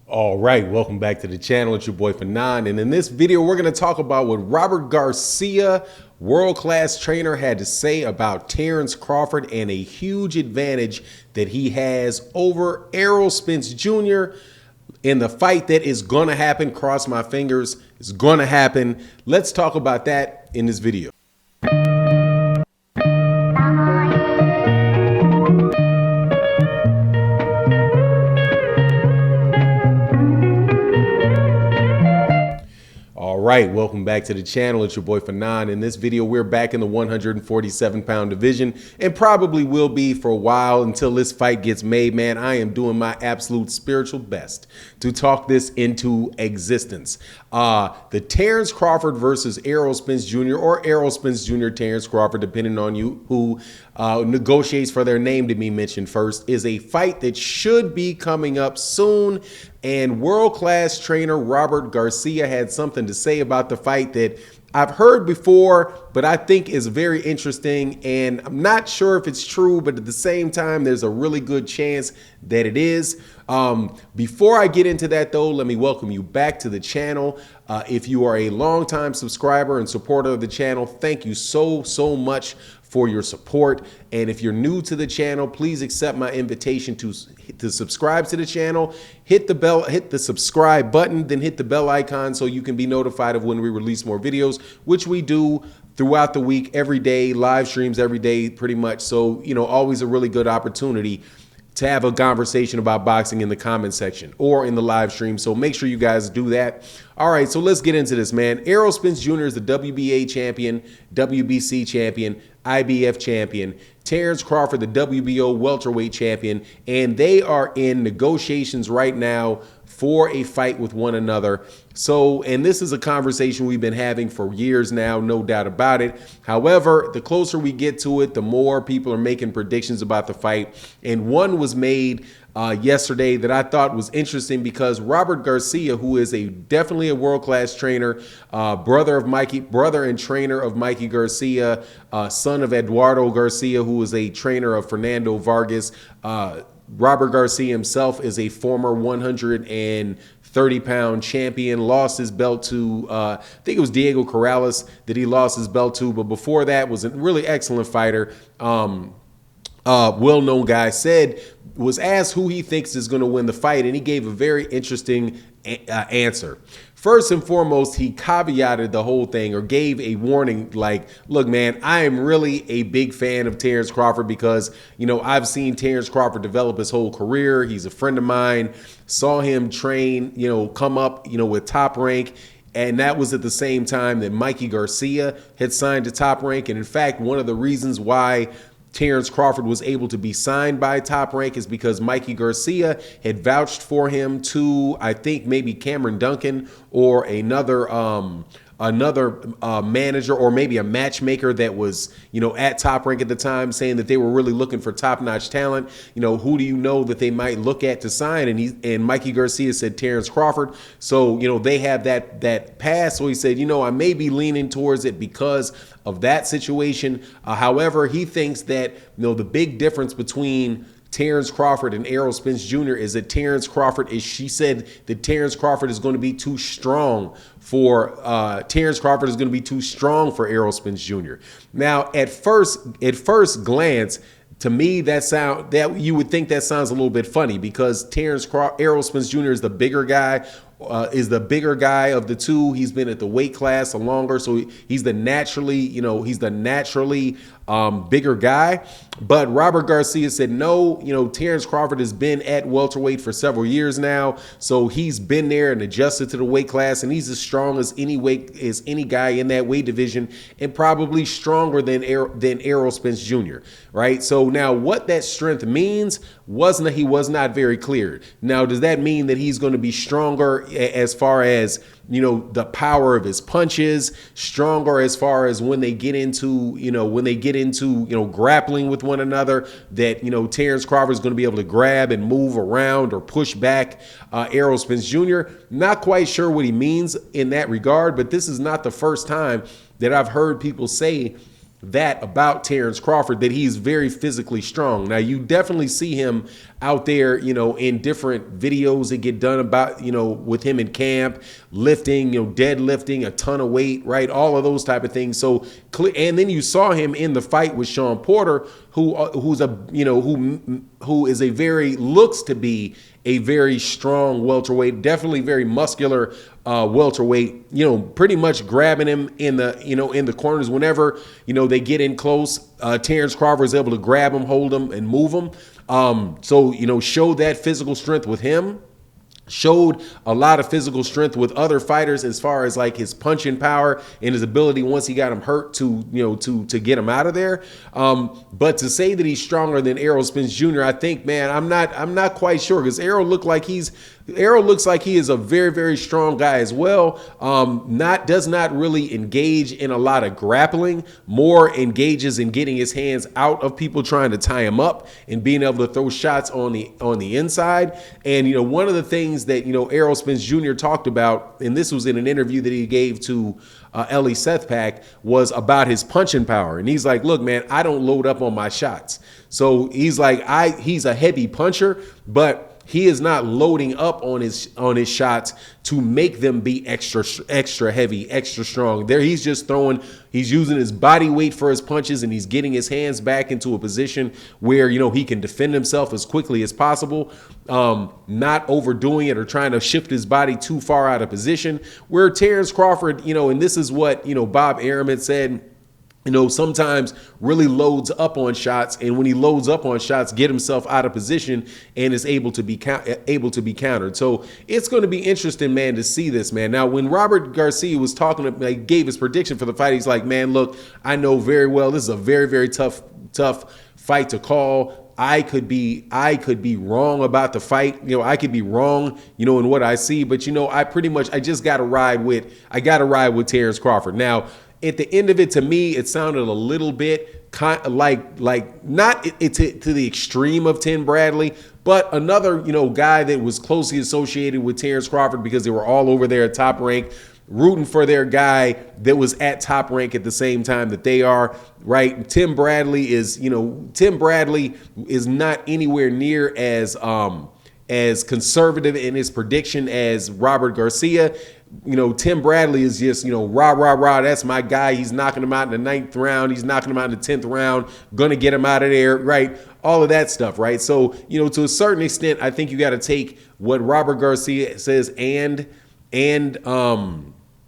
All right, welcome back to the channel. It's your boy Fanon, and in this video, we're going to talk about what Robert Garcia, world-class trainer, had to say about Terence Crawford and a huge advantage that he has over Errol Spence Jr. in the fight that is going to happen. Cross my fingers, it's going to happen. Let's talk about that in this video. All right, welcome back to the channel. It's your boy Fanon. In this video, we're back in the 147-pound division and probably will be for a while until this fight gets made, man. I am doing my absolute spiritual best to talk this into existence. The Terence Crawford versus Errol Spence Jr. or Errol Spence Jr. Terence Crawford, depending on you who negotiates for their name to be mentioned first, is a fight that should be coming up soon. And world-class trainer Robert Garcia had something to say about the fight that I've heard before, but I think is very interesting. And I'm not sure if it's true, but at the same time, there's a really good chance that it is. Before I get into that, though, let me welcome you back to the channel. If you are a longtime subscriber and supporter of the channel, thank you so much for your support. And if you're new to the channel, please accept my invitation to subscribe to the channel. Hit the subscribe button, then hit the bell icon so you can be notified of when we release more videos, which we do throughout the week, every day, live streams every day, pretty much. So, you know, always a really good opportunity to have a conversation about boxing in the comment section or in the live stream. So make sure you guys do that. All right, so let's get into this, man. Errol Spence Jr. is the WBA champion, WBC champion, IBF champion. Terence Crawford, the WBO welterweight champion, and they are in negotiations right now for a fight with one another. So, and this is a conversation we've been having for years now, no doubt about it. However, the closer we get to it, the more people are making predictions about the fight. And one was made yesterday that I thought was interesting because Robert Garcia, who is definitely a world-class trainer, brother and trainer of Mikey Garcia, son of Eduardo Garcia, who is a trainer of Fernando Vargas. Robert Garcia himself is a former 130-pound champion, lost his belt to, I think it was Diego Corrales that he lost his belt to, but before that was a really excellent fighter. Well-known guy, was asked who he thinks is going to win the fight, and he gave a very interesting answer. First and foremost, he caveated the whole thing, or gave a warning like, look, man, I am really a big fan of Terence Crawford because, you know, I've seen Terence Crawford develop his whole career. He's a friend of mine, saw him train, you know, come up, you know, with Top Rank. And that was at the same time that Mikey Garcia had signed to Top Rank. And in fact, one of the reasons why Terence Crawford was able to be signed by Top Rank is because Mikey Garcia had vouched for him to, I think, maybe Cameron Duncan or another manager or maybe a matchmaker that was, you know, at Top Rank at the time, saying that they were really looking for top-notch talent. You know, who do you know that they might look at to sign? And Mikey Garcia said Terence Crawford. So, you know, they have that pass. So he said, you know, I may be leaning towards it because of that situation. However, he thinks that, you know, the big difference between Terence Crawford and Errol Spence Jr. is that Terence Crawford she said that Terence Crawford is going to be too strong for Errol Spence Jr. Now, at first glance, to me, that you would think that sounds a little bit funny because Errol Spence Jr. is the bigger guy. Is the bigger guy of the two. He's been at the weight class longer, so he's the naturally bigger guy. But Robert Garcia said no. You know, Terence Crawford has been at welterweight for several years now, so he's been there and adjusted to the weight class, and he's as strong as any guy in that weight division, and probably stronger than Errol Spence Jr. Right? So now, what that strength means he was not very clear. Now, does that mean that he's going to be stronger as far as, you know, the power of his punches, stronger as far as when they get into grappling with one another, that, you know, Terence Crawford is going to be able to grab and move around or push back Errol Spence Jr.? Not quite sure what he means in that regard, but this is not the first time that I've heard people say that about Terence Crawford, that he's very physically strong. Now, you definitely see him out there, in different videos that get done about, with him in camp, lifting, deadlifting a ton of weight, right? All of those type of things. So, and then you saw him in the fight with Sean Porter, who is a very, looks to be a very strong welterweight, definitely very muscular welterweight, pretty much grabbing him in the corners whenever, they get in close. Terence Crawford is able to grab him, hold him, and move him. So, showed that physical strength with him. Showed a lot of physical strength with other fighters as far as like his punching power and his ability once he got him hurt to get him out of there. But to say that he's stronger than Errol Spence Jr., I think, man, I'm not quite sure, because Errol looks like he is a very, very strong guy as well. Does not really engage in a lot of grappling, more engages in getting his hands out of people trying to tie him up and being able to throw shots on the inside. And, one of the things that, Errol Spence Jr. talked about, and this was in an interview that he gave to Ellie Sethpak, was about his punching power. And he's like, look, man, I don't load up on my shots. So he's like, he's a heavy puncher, but he is not loading up on his shots to make them be extra heavy, extra strong. There, he's just throwing. He's using his body weight for his punches, and he's getting his hands back into a position where he can defend himself as quickly as possible, not overdoing it or trying to shift his body too far out of position. Where Terence Crawford, and this is what Bob Arum had said, sometimes really loads up on shots, and when he loads up on shots, get himself out of position and is able to be countered. So it's going to be interesting, man, to see this, man. Now, when Robert Garcia was gave his prediction for the fight, he's like, man, look, I know very well this is a very, very tough fight to call. I could be wrong about the fight. I could be wrong, in what I see, but I just got to ride with Terence Crawford. Now, at the end of it, to me, it sounded a little bit like not to the extreme of Tim Bradley, but another, guy that was closely associated with Terence Crawford because they were all over there at Top Rank, rooting for their guy that was at Top Rank at the same time that they are, right? Tim Bradley is not anywhere near as conservative in his prediction as Robert Garcia. Tim Bradley is just, rah, that's my guy. He's knocking him out in the 9th round. He's knocking him out in the 10th round. Going to get him out of there, right? All of that stuff, right? So, to a certain extent, I think you got to take what Robert Garcia says and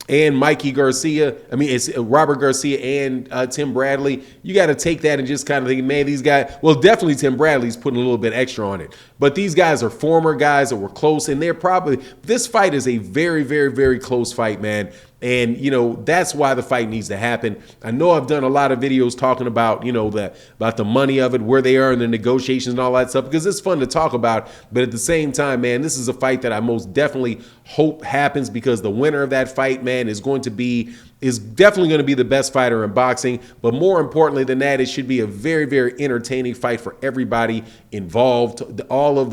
Mikey Garcia. I mean, it's Robert Garcia and Tim Bradley. You got to take that and just kind of think, man, these guys, well, definitely Tim Bradley's putting a little bit extra on it. But these guys are former guys that were close, and this fight is a very, very, very close fight, man. And, that's why the fight needs to happen. I know I've done a lot of videos talking about, about the money of it, where they are in the negotiations and all that stuff, because it's fun to talk about. But at the same time, man, this is a fight that I most definitely hope happens, because the winner of that fight, man, is definitely going to be the best fighter in boxing. But more importantly than that, it should be a very, very entertaining fight for everybody involved, all of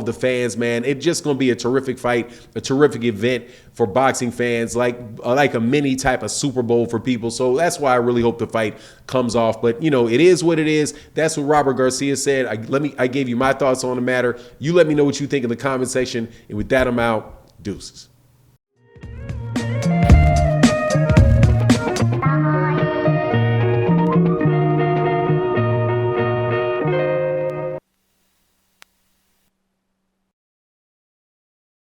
the fans, man. It's just going to be a terrific fight, a terrific event for boxing fans, like a mini type of Super Bowl for people. So that's why I really hope the fight comes off. But it is what it is. That's what Robert Garcia said. I gave you my thoughts on the matter. You let me know what you think in the comment section. And with that, I'm out. Deuces.